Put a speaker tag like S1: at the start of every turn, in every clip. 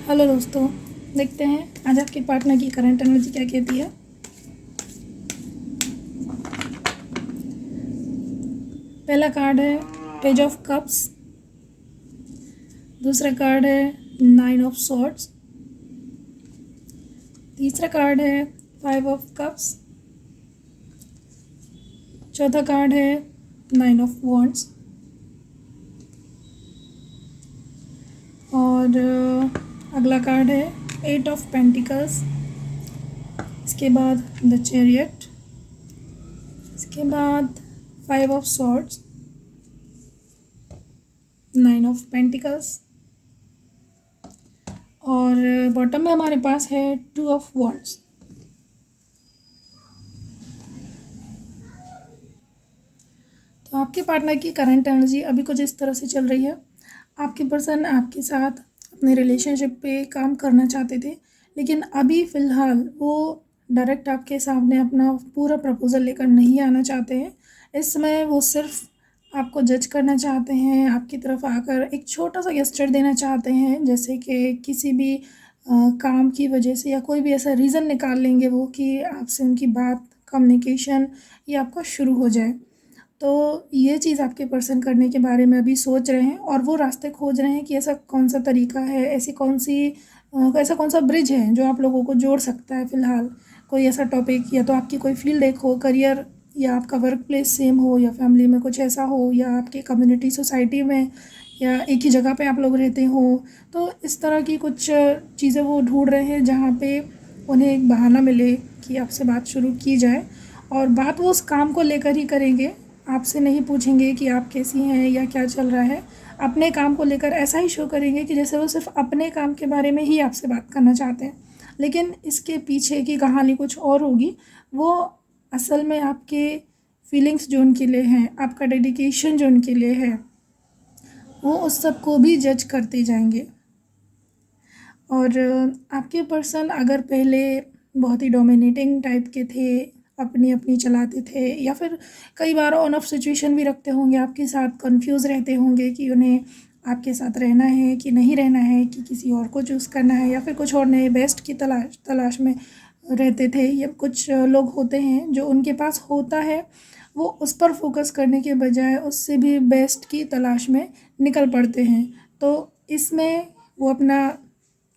S1: Hello दोस्तों, देखते हैं आज आपके पार्टनर की करंट एनर्जी क्या कहती है। पहला कार्ड है पेज ऑफ कप्स, दूसरा कार्ड है 9 ऑफ सॉर्ड्स, तीसरा कार्ड है 5 ऑफ कप्स, चौथा कार्ड है 9 ऑफ वॉन्ड्स और अगला कार्ड है 8 ऑफ पेंटिकल्स। इसके बाद द चैरियट, इसके बाद 5 ऑफ सॉर्ड्स, 9 ऑफ पेंटिकल्स और बॉटम में हमारे पास है 2 ऑफ वॉन्ड्स। तो आपके पार्टनर की करंट एनर्जी अभी कुछ इस तरह से चल रही है। आपके पर्सन आपके साथ अपने रिलेशनशिप पे काम करना चाहते थे, लेकिन अभी फ़िलहाल वो डायरेक्ट आपके सामने अपना पूरा प्रपोज़ल लेकर नहीं आना चाहते हैं। इस समय वो सिर्फ आपको जज करना चाहते हैं, आपकी तरफ आकर एक छोटा सा गेस्चर देना चाहते हैं, जैसे कि किसी भी काम की वजह से या कोई भी ऐसा रीज़न निकाल लेंगे वो कि आपसे उनकी बात, कम्युनिकेशन ये आपका शुरू हो जाए। तो ये चीज़ आपके पर्सन करने के बारे में अभी सोच रहे हैं और वो रास्ते खोज रहे हैं कि ऐसा कौन सा तरीका है, ऐसा कौन सा ब्रिज है जो आप लोगों को जोड़ सकता है। फ़िलहाल कोई ऐसा टॉपिक, या तो आपकी कोई फील्ड एक हो, करियर, या आपका वर्क प्लेस सेम हो, या फैमिली में कुछ ऐसा हो, या आपके कम्युनिटी सोसाइटी में, या एक ही जगह पे आप लोग रहते हो। तो इस तरह की कुछ चीज़ें वो ढूंढ रहे हैं जहाँ पे उन्हें एक बहाना मिले कि आपसे बात शुरू की जाए, और बात वो उस काम को लेकर ही करेंगे। आपसे नहीं पूछेंगे कि आप कैसी हैं या क्या चल रहा है। अपने काम को लेकर ऐसा ही शो करेंगे कि जैसे वो सिर्फ अपने काम के बारे में ही आपसे बात करना चाहते हैं, लेकिन इसके पीछे की कहानी कुछ और होगी। वो असल में आपके फीलिंग्स जो उनके लिए हैं, आपका डेडिकेशन जो उनके लिए है, वो उस सब को भी जज करते जाएंगे। और आपके पर्सन अगर पहले बहुत ही डोमिनेटिंग टाइप के थे, अपनी अपनी चलाते थे, या फिर कई बार ऑन ऑफ सिचुएशन भी रखते होंगे आपके साथ, कंफ्यूज रहते होंगे कि उन्हें आपके साथ रहना है कि नहीं रहना है, कि किसी और को चूज़ करना है, या फिर कुछ और नए बेस्ट की तलाश में रहते थे। या कुछ लोग होते हैं जो उनके पास होता है, वो उस पर फोकस करने के बजाय उससे भी बेस्ट की तलाश में निकल पड़ते हैं। तो इसमें वो अपना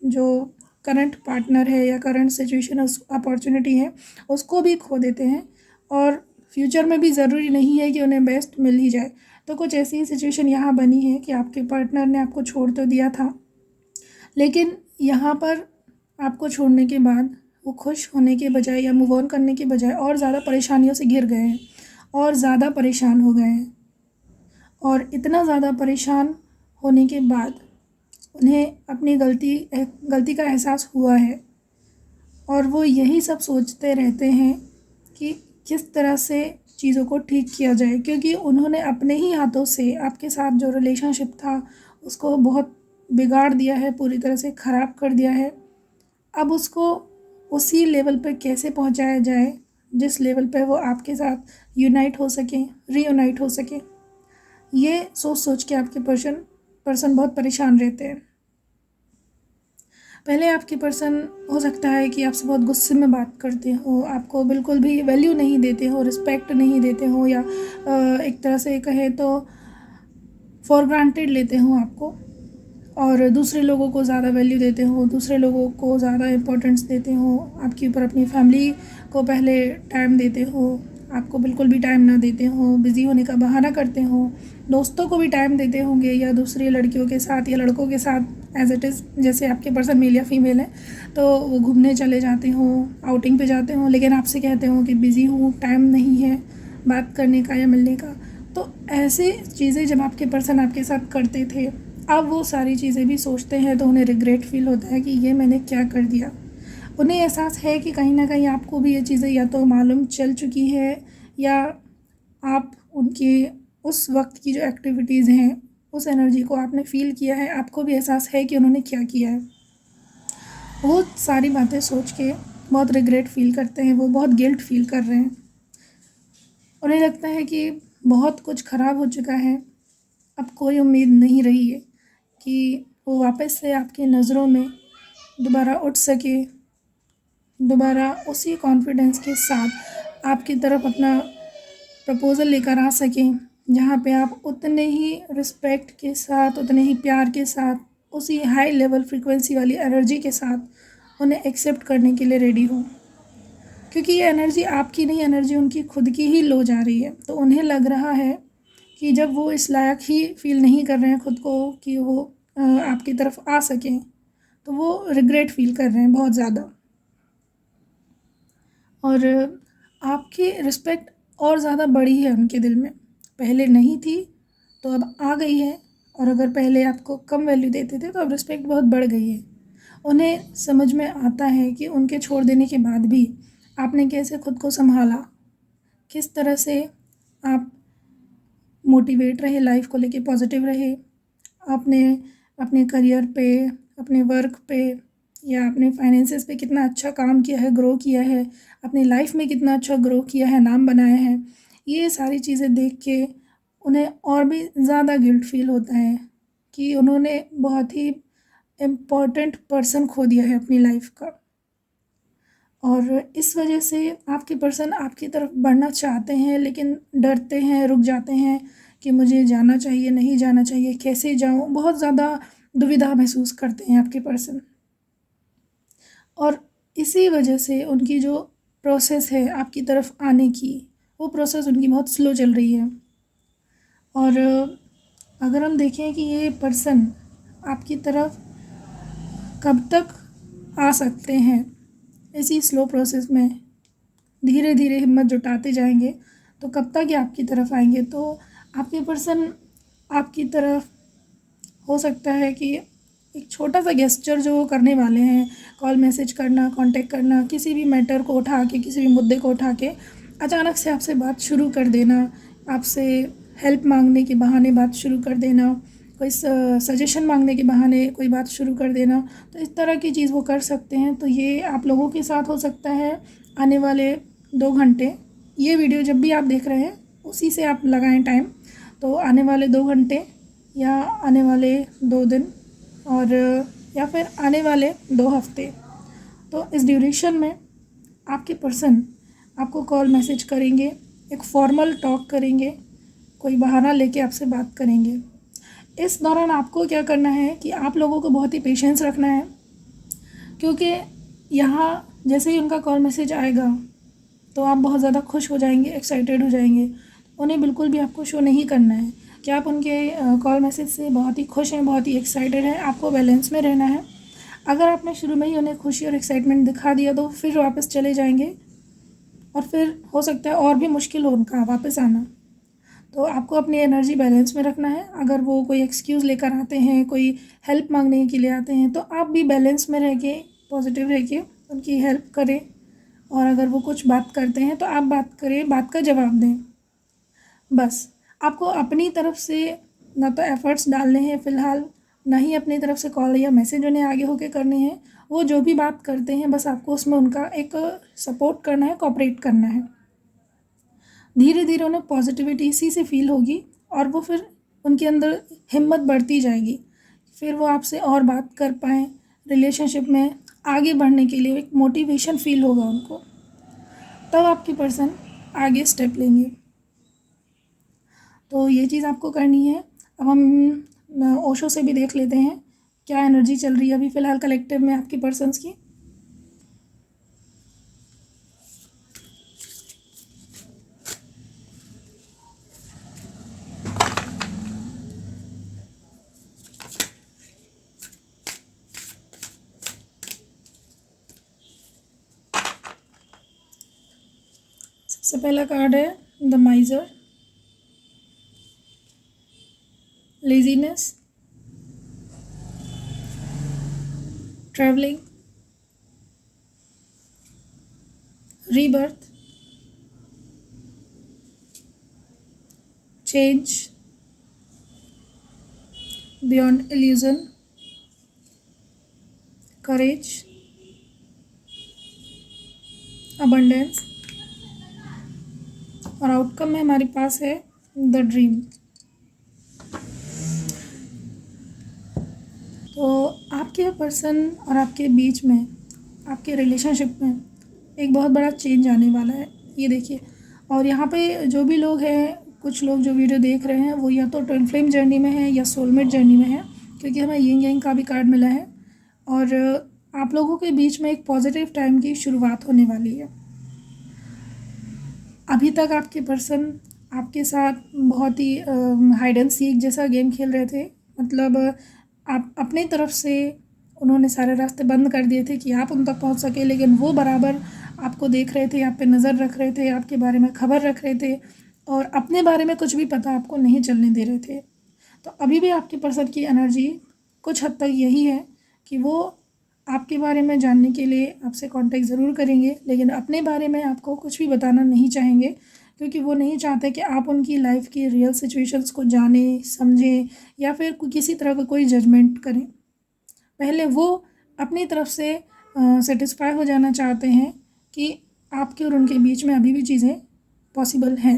S1: जो करंट पार्टनर है या करंट सिचुएशन, उस अपॉर्चुनिटी है, उसको भी खो देते हैं। और फ्यूचर में भी ज़रूरी नहीं है कि उन्हें बेस्ट मिल ही जाए। तो कुछ ऐसी सिचुएशन यहाँ बनी है कि आपके पार्टनर ने आपको छोड़ तो दिया था, लेकिन यहाँ पर आपको छोड़ने के बाद वो खुश होने के बजाय या मूव ऑन करने के बजाय और ज़्यादा परेशानियों से घिर गए हैं और ज़्यादा परेशान हो गए हैं। और इतना ज़्यादा परेशान होने के बाद उन्हें अपनी गलती का एहसास हुआ है, और वो यही सब सोचते रहते हैं कि किस तरह से चीज़ों को ठीक किया जाए, क्योंकि उन्होंने अपने ही हाथों से आपके साथ जो रिलेशनशिप था उसको बहुत बिगाड़ दिया है, पूरी तरह से ख़राब कर दिया है। अब उसको उसी लेवल पर कैसे पहुंचाया जाए जिस लेवल पर वो आपके साथ यूनाइट हो सकें, रीयूनाइट हो सकें, ये सोच सोच के आपके पर्सन बहुत परेशान रहते हैं। पहले आपके पर्सन हो सकता है कि आपसे बहुत गुस्से में बात करते हो, आपको बिल्कुल भी वैल्यू नहीं देते हो, रिस्पेक्ट नहीं देते हो, या एक तरह से कहे तो फॉर ग्रांटेड लेते हो आपको, और दूसरे लोगों को ज़्यादा वैल्यू देते हो, दूसरे लोगों को ज़्यादा इम्पोर्टेंस देते हो, आपके ऊपर अपनी फैमिली को पहले टाइम देते हो, आपको बिल्कुल भी टाइम ना देते हो, बिज़ी होने का बहाना करते हो, दोस्तों को भी टाइम देते होंगे, या दूसरी लड़कियों के साथ या लड़कों के साथ एज इट इज़, जैसे आपके पर्सन मेल या फीमेल है तो वो घूमने चले जाते हो, आउटिंग पे जाते हो, लेकिन आपसे कहते हो कि बिज़ी हूँ, टाइम नहीं है बात करने का या मिलने का। तो ऐसे चीज़ें जब आपके पर्सन आपके साथ करते थे, अब वो सारी चीज़ें भी सोचते हैं तो उन्हें रिग्रेट फील होता है कि ये मैंने क्या कर दिया। उन्हें एहसास है कि कहीं ना कहीं आपको भी ये चीज़ें या तो मालूम चल चुकी है, या आप उनकी उस वक्त की जो एक्टिविटीज़ हैं, उस एनर्जी को आपने फ़ील किया है, आपको भी एहसास है कि उन्होंने क्या किया है। वो सारी बातें सोच के बहुत रिग्रेट फील करते हैं, वो बहुत गिल्ट फील कर रहे हैं। उन्हें लगता है कि बहुत कुछ ख़राब हो चुका है, अब कोई उम्मीद नहीं रही है कि वो वापस से आपकी नज़रों में दोबारा उठ सके, दोबारा उसी कॉन्फिडेंस के साथ आपकी तरफ अपना प्रपोज़ल लेकर आ सकें, जहाँ पे आप उतने ही रिस्पेक्ट के साथ, उतने ही प्यार के साथ, उसी हाई लेवल फ्रीक्वेंसी वाली एनर्जी के साथ उन्हें एक्सेप्ट करने के लिए रेडी हो। क्योंकि ये एनर्जी आपकी नहीं, एनर्जी उनकी खुद की ही लो जा रही है। तो उन्हें लग रहा है कि जब वो इस लायक ही फील नहीं कर रहे हैं खुद को कि वो आपकी तरफ आ सकें, तो वो रिग्रेट फील कर रहे हैं बहुत ज़्यादा। और आपकी रिस्पेक्ट और ज़्यादा बढ़ी है उनके दिल में, पहले नहीं थी तो अब आ गई है। और अगर पहले आपको कम वैल्यू देते थे तो अब रिस्पेक्ट बहुत बढ़ गई है। उन्हें समझ में आता है कि उनके छोड़ देने के बाद भी आपने कैसे खुद को संभाला, किस तरह से आप मोटिवेट रहे, लाइफ को लेके पॉजिटिव रहे, आपने अपने करियर पे, अपने वर्क पे या अपने फाइनेंसेस पे कितना अच्छा काम किया है, ग्रो किया है, अपनी लाइफ में कितना अच्छा ग्रो किया है, नाम बनाया है। ये सारी चीज़ें देख के उन्हें और भी ज़्यादा गिल्ट फील होता है कि उन्होंने बहुत ही इम्पोर्टेंट पर्सन खो दिया है अपनी लाइफ का। और इस वजह से आपके पर्सन आपकी तरफ बढ़ना चाहते हैं, लेकिन डरते हैं, रुक जाते हैं कि मुझे जाना चाहिए, नहीं जाना चाहिए, कैसे जाऊँ, बहुत ज़्यादा दुविधा महसूस करते हैं आपके पर्सन। और इसी वजह से उनकी जो प्रोसेस है आपकी तरफ आने की, वो प्रोसेस उनकी बहुत स्लो चल रही है। और अगर हम देखें कि ये पर्सन आपकी तरफ कब तक आ सकते हैं, इसी स्लो प्रोसेस में धीरे धीरे हिम्मत जुटाते जाएंगे तो कब तक ये आपकी तरफ आएंगे। तो आपके पर्सन आपकी तरफ हो सकता है कि एक छोटा सा गेस्चर जो वो करने वाले हैं, कॉल मैसेज करना, कांटेक्ट करना, किसी भी मैटर को उठा के, किसी भी मुद्दे को उठा के अचानक से आपसे बात शुरू कर देना, आपसे हेल्प मांगने के बहाने बात शुरू कर देना, कोई सजेशन मांगने के बहाने कोई बात शुरू कर देना। तो इस तरह की चीज़ वो कर सकते हैं। तो ये आप लोगों के साथ हो सकता है आने वाले 2 घंटे। ये वीडियो जब भी आप देख रहे हैं उसी से आप लगाएं टाइम। तो आने वाले 2 घंटे या आने वाले 2 दिन और या फिर आने वाले 2 हफ्ते। तो इस ड्यूरेशन में आपके पर्सन आपको कॉल मैसेज करेंगे, एक फॉर्मल टॉक करेंगे, कोई बहाना लेके आपसे बात करेंगे। इस दौरान आपको क्या करना है कि आप लोगों को बहुत ही पेशेंस रखना है, क्योंकि यहाँ जैसे ही उनका कॉल मैसेज आएगा तो आप बहुत ज़्यादा खुश हो जाएंगे, एक्साइटेड हो जाएंगे। उन्हें बिल्कुल भी आपको शो नहीं करना है कि आप उनके कॉल मैसेज से बहुत ही खुश हैं, बहुत ही एक्साइटेड हैं। आपको बैलेंस में रहना है। अगर आपने शुरू में ही उन्हें खुशी और एक्साइटमेंट दिखा दिया तो फिर वापस चले जाएंगे और फिर हो सकता है और भी मुश्किल हो उनका वापस आना। तो आपको अपनी एनर्जी बैलेंस में रखना है। अगर वो कोई एक्सक्यूज़ लेकर आते हैं, कोई हेल्प मांगने के लिए आते हैं, तो आप भी बैलेंस में रह के, पॉजिटिव रह के उनकी हेल्प करें। और अगर वो कुछ बात करते हैं तो आप बात करें, बात का जवाब दें। बस आपको अपनी तरफ से ना तो एफ़र्ट्स डालने हैं फ़िलहाल, ना ही अपनी तरफ से कॉल या मैसेज उन्हें आगे होके करने हैं। वो जो भी बात करते हैं बस आपको उसमें उनका एक सपोर्ट करना है, कोऑपरेट करना है। धीरे धीरे उन्हें पॉजिटिविटी इसी से फील होगी और वो फिर उनके अंदर हिम्मत बढ़ती जाएगी। फिर वो आपसे और बात कर पाएँ, रिलेशनशिप में आगे बढ़ने के लिए एक मोटिवेशन फील होगा उनको, तब आपकी पर्सन आगे स्टेप लेंगे। तो ये चीज़ आपको करनी है। अब हम ओशो से भी देख लेते हैं क्या एनर्जी चल रही है अभी फ़िलहाल कलेक्टिव में आपकी पर्सन्स की। सबसे पहला कार्ड है the माइजर, laziness, travelling, rebirth, change, beyond illusion, courage, abundance, और आउटकम में हमारे पास है द ड्रीम। तो आपके पर्सन और आपके बीच में, आपके रिलेशनशिप में एक बहुत बड़ा चेंज आने वाला है, ये देखिए। और यहाँ पे जो भी लोग हैं, कुछ लोग जो वीडियो देख रहे हैं वो या तो ट्विन फ्लेम जर्नी में है या सोलमेट जर्नी में है, क्योंकि हमें यिंग यांग का भी कार्ड मिला है। और आप लोगों के बीच में एक पॉजिटिव टाइम की शुरुआत होने वाली है। अभी तक आपके पर्सन आपके साथ बहुत ही हाइड एंड सीक जैसा गेम खेल रहे थे। मतलब आप अपनी तरफ से उन्होंने सारे रास्ते बंद कर दिए थे कि आप उन तक पहुंच सके, लेकिन वो बराबर आपको देख रहे थे, आप पे नज़र रख रहे थे, आपके बारे में खबर रख रहे थे और अपने बारे में कुछ भी पता आपको नहीं चलने दे रहे थे। तो अभी भी आपके पर्सन की एनर्जी कुछ हद तक यही है कि वो आपके बारे में जानने के लिए आपसे कांटेक्ट ज़रूर करेंगे, लेकिन अपने बारे में आपको कुछ भी बताना नहीं चाहेंगे, क्योंकि वो नहीं चाहते कि आप उनकी लाइफ की रियल सिचुएशंस को जानें, समझें या फिर किसी तरह का कोई जजमेंट करें। पहले वो अपनी तरफ से सेटिस्फाई हो जाना चाहते हैं कि आपके और उनके बीच में अभी भी चीज़ें पॉसिबल हैं।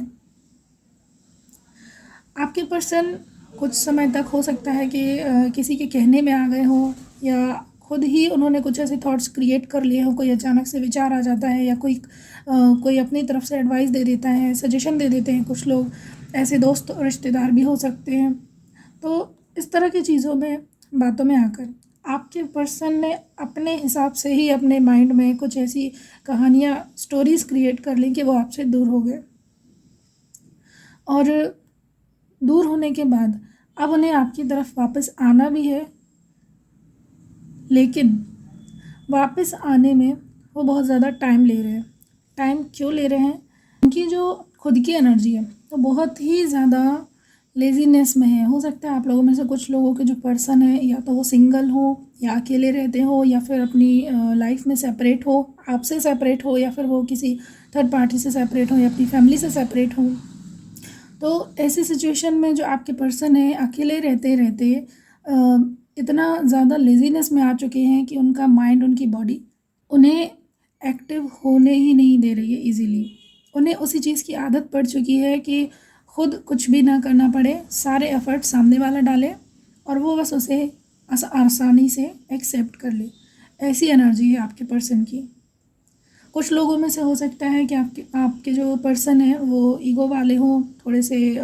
S1: आपके पर्सन कुछ समय तक हो सकता है कि किसी के कहने में आ गए हों या खुद ही उन्होंने कुछ ऐसे थॉट्स क्रिएट कर लिए हों। कोई अचानक से विचार आ जाता है या कोई अपनी तरफ से एडवाइस दे देता है, सजेशन दे देते हैं। कुछ लोग ऐसे दोस्त और रिश्तेदार भी हो सकते हैं। तो इस तरह की चीज़ों में, बातों में आकर आपके पर्सन ने अपने हिसाब से ही अपने माइंड में कुछ ऐसी कहानियाँ, स्टोरीज़ क्रिएट कर ली कि वो आपसे दूर हो गए। और दूर होने के बाद अब उन्हें आपकी तरफ वापस आना भी है, लेकिन वापस आने में वो बहुत ज़्यादा टाइम ले रहे हैं। टाइम क्यों ले रहे हैं? उनकी जो खुद की एनर्जी है तो बहुत ही ज़्यादा लेज़ीनेस में है। हो सकता है आप लोगों में से कुछ लोगों के जो पर्सन है या तो वो सिंगल हो या अकेले रहते हो या फिर अपनी लाइफ में सेपरेट हो, आपसे सेपरेट हो, या फिर वो किसी थर्ड पार्टी से सेपरेट हो या अपनी फैमिली से सेपरेट हो। तो ऐसी सिचुएशन में जो आपके पर्सन है अकेले रहते रहते इतना ज़्यादा लेज़ीनेस में आ चुके हैं कि उनका माइंड, उनकी बॉडी उन्हें एक्टिव होने ही नहीं दे रही है ईज़िली। उन्हें उसी चीज़ की आदत पड़ चुकी है कि खुद कुछ भी ना करना पड़े, सारे एफ़र्ट सामने वाला डाले और वो बस उसे आसानी से एक्सेप्ट कर ले। ऐसी एनर्जी है आपके पर्सन की। कुछ लोगों में से हो सकता है कि आपके जो पर्सन है वो ईगो वाले हों, थोड़े से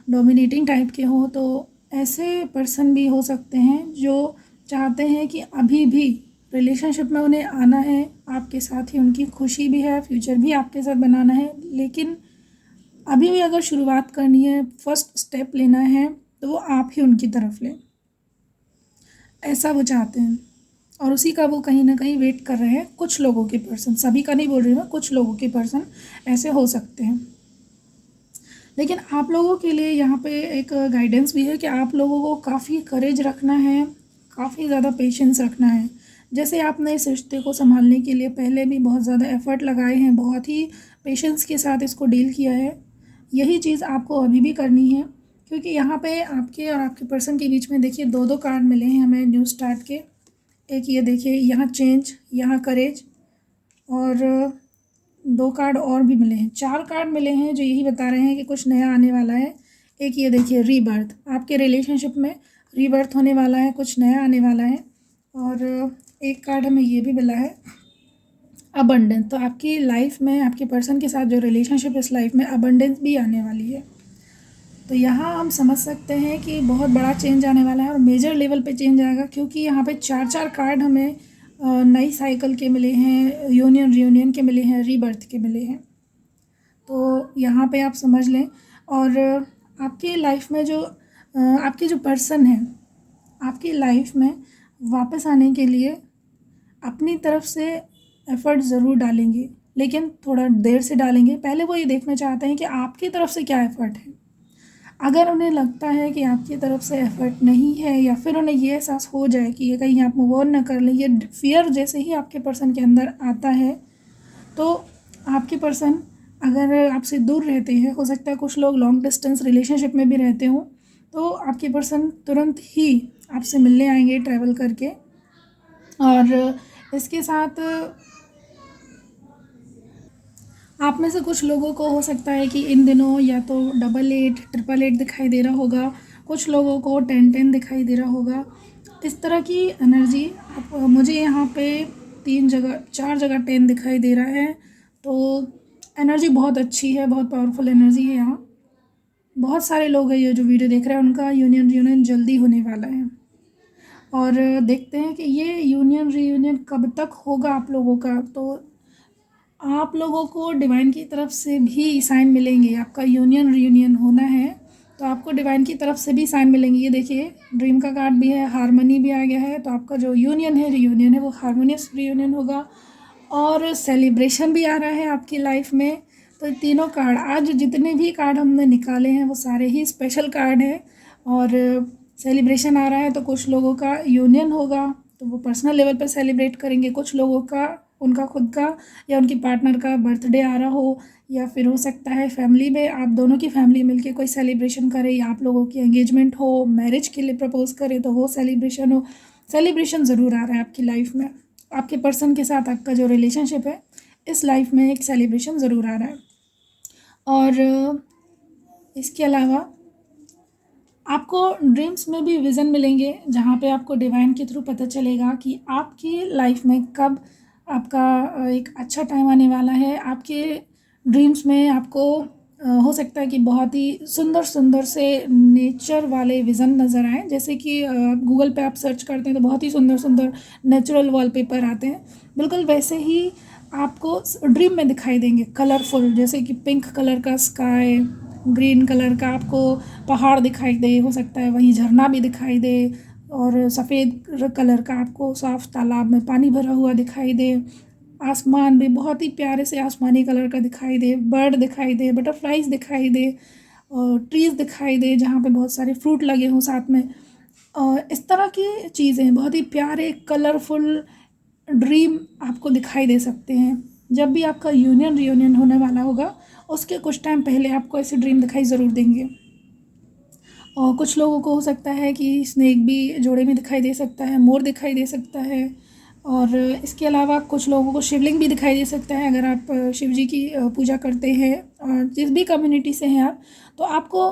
S1: डोमिनेटिंग टाइप के हों। तो ऐसे पर्सन भी हो सकते हैं जो चाहते हैं कि अभी भी रिलेशनशिप में उन्हें आना है, आपके साथ ही उनकी खुशी भी है, फ्यूचर भी आपके साथ बनाना है, लेकिन अभी भी अगर शुरुआत करनी है, फर्स्ट स्टेप लेना है, तो वो आप ही उनकी तरफ लें, ऐसा वो चाहते हैं। और उसी का वो कहीं ना कहीं वेट कर रहे हैं। कुछ लोगों के पर्सन, सभी का नहीं बोल रही मैं, कुछ लोगों के पर्सन ऐसे हो सकते हैं। लेकिन आप लोगों के लिए यहाँ पे एक गाइडेंस भी है कि आप लोगों को काफ़ी करेज रखना है, काफ़ी ज़्यादा पेशेंस रखना है। जैसे आपने इस रिश्ते को संभालने के लिए पहले भी बहुत ज़्यादा एफ़र्ट लगाए हैं, बहुत ही पेशेंस के साथ इसको डील किया है, यही चीज़ आपको अभी भी करनी है। क्योंकि यहाँ पे आपके और आपके पर्सन के बीच में देखिए 2-2 कार्ड मिले हैं हमें न्यू स्टार्ट के। एक ये देखिए, यहाँ चेंज, यहाँ करेज, और 2 कार्ड और भी मिले हैं, 4 कार्ड मिले हैं जो यही बता रहे हैं कि कुछ नया आने वाला है। एक ये देखिए रीबर्थ, आपके रिलेशनशिप में रीबर्थ होने वाला है, कुछ नया आने वाला है। और एक कार्ड हमें ये भी मिला है अबंडेंस। तो आपकी लाइफ में, आपके पर्सन के साथ जो रिलेशनशिप, इस लाइफ में अबंडेंस भी आने वाली है। तो यहाँ हम समझ सकते हैं कि बहुत बड़ा चेंज आने वाला है और मेजर लेवल पे चेंज आएगा, क्योंकि यहाँ पे 4-4 कार्ड हमें नई साइकिल के मिले हैं, यूनियन रियूनियन के मिले हैं, रीबर्थ के मिले हैं। तो यहाँ पे आप समझ लें। और आपकी लाइफ में जो आपके जो पर्सन है, आपकी लाइफ में वापस आने के लिए अपनी तरफ से एफ़र्ट ज़रूर डालेंगे, लेकिन थोड़ा देर से डालेंगे। पहले वो ये देखना चाहते हैं कि आपकी तरफ से क्या एफ़र्ट है। अगर उन्हें लगता है कि आपकी तरफ से एफ़र्ट नहीं है, या फिर उन्हें ये एहसास हो जाए कि ये कहीं आप मूव ऑन ना कर लें, ये फियर जैसे ही आपके पर्सन के अंदर आता है, तो आपके पर्सन अगर आपसे दूर रहते हैं, हो सकता है कुछ लोग लॉन्ग डिस्टेंस रिलेशनशिप में भी रहते हों, तो आपके पर्सन तुरंत ही आपसे मिलने आएंगे ट्रैवल करके। और इसके साथ आप में से कुछ लोगों को हो सकता है कि इन दिनों या तो 88, 888 दिखाई दे रहा होगा, कुछ लोगों को 1010 दिखाई दे रहा होगा। इस तरह की एनर्जी मुझे यहाँ पे 4 जगह 10 दिखाई दे रहा है। तो एनर्जी बहुत अच्छी है, बहुत पावरफुल एनर्जी है यहाँ। बहुत सारे लोग हैं ये जो वीडियो देख रहे हैं, उनका यूनियन रीयूनियन जल्दी होने वाला है। और देखते हैं कि ये यूनियन रीयूनियन कब तक होगा आप लोगों का। तो आप लोगों को डिवाइन की तरफ से भी साइन मिलेंगे। आपका यूनियन रीयूनियन होना है तो आपको डिवाइन की तरफ से भी साइन मिलेंगे। ये देखिए ड्रीम का कार्ड भी है, हारमनी भी आ गया है। तो आपका जो यूनियन है, रीयूनियन है, वो हारमोनियस रीयूनियन होगा। और सेलिब्रेशन भी आ रहा है आपकी लाइफ में। तो ये तीनों कार्ड, आज जितने भी कार्ड हमने निकाले हैं वो सारे ही स्पेशल कार्ड हैं। और सेलिब्रेशन आ रहा है तो कुछ लोगों का यूनियन होगा तो वो पर्सनल लेवल पर सेलिब्रेट करेंगे। कुछ लोगों का, उनका खुद का या उनकी पार्टनर का बर्थडे आ रहा हो, या फिर हो सकता है फैमिली में आप दोनों की फैमिली मिलके कोई सेलिब्रेशन करे, या आप लोगों की एंगेजमेंट हो, मैरिज के लिए प्रपोज करे तो वो सेलिब्रेशन हो। सेलिब्रेशन ज़रूर आ रहा है आपकी लाइफ में। आपके पर्सन के साथ आपका जो रिलेशनशिप है, इस लाइफ में एक सेलिब्रेशन ज़रूर आ रहा है। और इसके अलावा आपको ड्रीम्स में भी विज़न मिलेंगे, जहाँ पे आपको डिवाइन के थ्रू पता चलेगा कि आपकी लाइफ में कब आपका एक अच्छा टाइम आने वाला है। आपके ड्रीम्स में आपको हो सकता है कि बहुत ही सुंदर सुंदर से नेचर वाले विज़न नज़र आए। जैसे कि गूगल पे आप सर्च करते हैं तो बहुत ही सुंदर सुंदर नेचुरल वॉलपेपर आते हैं, बिल्कुल वैसे ही आपको ड्रीम में दिखाई देंगे, कलरफुल। जैसे कि पिंक कलर का स्काई, ग्रीन कलर का आपको पहाड़ दिखाई दे, हो सकता है वहीं झरना भी दिखाई दे। और सफ़ेद कलर का आपको साफ तालाब में पानी भरा हुआ दिखाई दे। आसमान भी बहुत ही प्यारे से आसमानी कलर का दिखाई दे, बर्ड दिखाई दे, बटरफ्लाइज दिखाई दे, और ट्रीज़ दिखाई दे जहाँ पे बहुत सारे फ्रूट लगे हों साथ में। और इस तरह की चीज़ें, बहुत ही प्यारे कलरफुल ड्रीम आपको दिखाई दे सकते हैं। जब भी आपका यूनियन रीयूनियन होने वाला होगा उसके कुछ टाइम पहले आपको ऐसे ड्रीम दिखाई ज़रूर देंगे। और कुछ लोगों को हो सकता है कि स्नेक भी जोड़े में दिखाई दे सकता है, मोर दिखाई दे सकता है। और इसके अलावा कुछ लोगों को शिवलिंग भी दिखाई दे सकता है। अगर आप शिव जी की पूजा करते हैं और जिस भी कम्युनिटी से हैं आप, तो आपको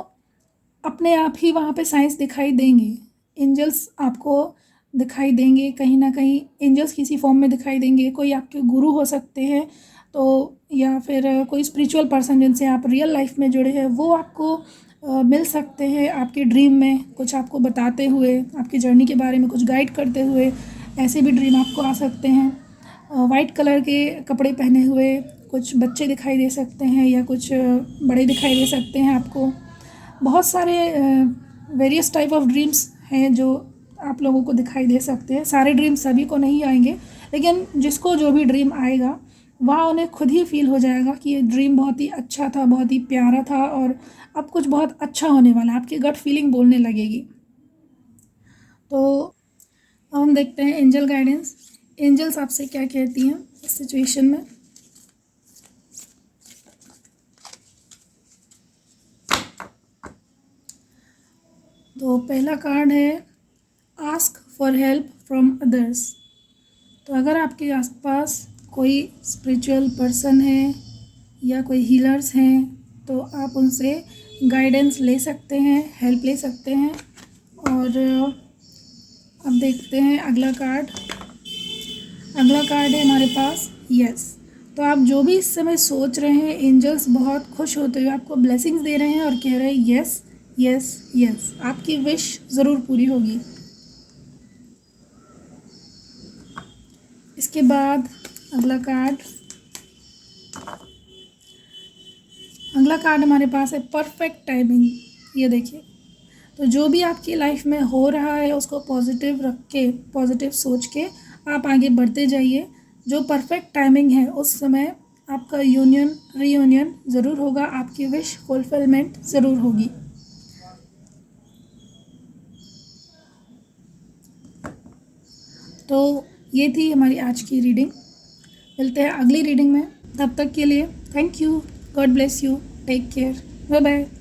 S1: अपने आप ही वहाँ पे साइंस दिखाई देंगे। एंजल्स आपको दिखाई देंगे, कहीं ना कहीं एंजल्स किसी फॉर्म में दिखाई देंगे। कोई आपके गुरु हो सकते हैं, तो या फिर कोई स्पिरिचुअल पर्सन जिनसे आप रियल लाइफ में जुड़े हैं, वो आपको मिल सकते हैं आपके ड्रीम में, कुछ आपको बताते हुए, आपकी जर्नी के बारे में कुछ गाइड करते हुए। ऐसे भी ड्रीम आपको आ सकते हैं। वाइट कलर के कपड़े पहने हुए कुछ बच्चे दिखाई दे सकते हैं, या कुछ बड़े दिखाई दे सकते हैं आपको। बहुत सारे वेरियस टाइप ऑफ ड्रीम्स हैं जो आप लोगों को दिखाई दे सकते हैं। सारे ड्रीम सभी को नहीं आएंगे, लेकिन जिसको जो भी ड्रीम आएगा वहाँ उन्हें खुद ही फील हो जाएगा कि ये ड्रीम बहुत ही अच्छा था, बहुत ही प्यारा था, और अब कुछ बहुत अच्छा होने वाला है। आपकी गट फीलिंग बोलने लगेगी। तो अब हम देखते हैं एंजल गाइडेंस। एंजल्स आपसे क्या कहती हैं इस सिचुएशन में। तो पहला कार्ड है ask for help from others. तो अगर आपके आसपास कोई स्पिरिचुअल पर्सन है या कोई हीलर्स हैं, तो आप उनसे गाइडेंस ले सकते हैं, हेल्प ले सकते हैं। और अब देखते हैं अगला कार्ड। अगला कार्ड है हमारे पास यस। तो आप जो भी इस समय सोच रहे हैं, एंजल्स बहुत खुश होते हुए आपको ब्लेसिंग्स दे रहे हैं और कह रहे हैं यस यस यस, आपकी विश ज़रूर पूरी होगी। इसके बाद अगला कार्ड हमारे पास है परफेक्ट टाइमिंग। ये देखिए, तो जो भी आपकी लाइफ में हो रहा है उसको पॉजिटिव रख के, पॉजिटिव सोच के आप आगे बढ़ते जाइए। जो परफेक्ट टाइमिंग है उस समय आपका यूनियन रीयूनियन ज़रूर होगा, आपकी विश फुलफिलमेंट ज़रूर होगी। तो ये थी हमारी आज की रीडिंग। मिलते हैं अगली रीडिंग में, तब तक के लिए thank you, god bless you, take care, bye bye.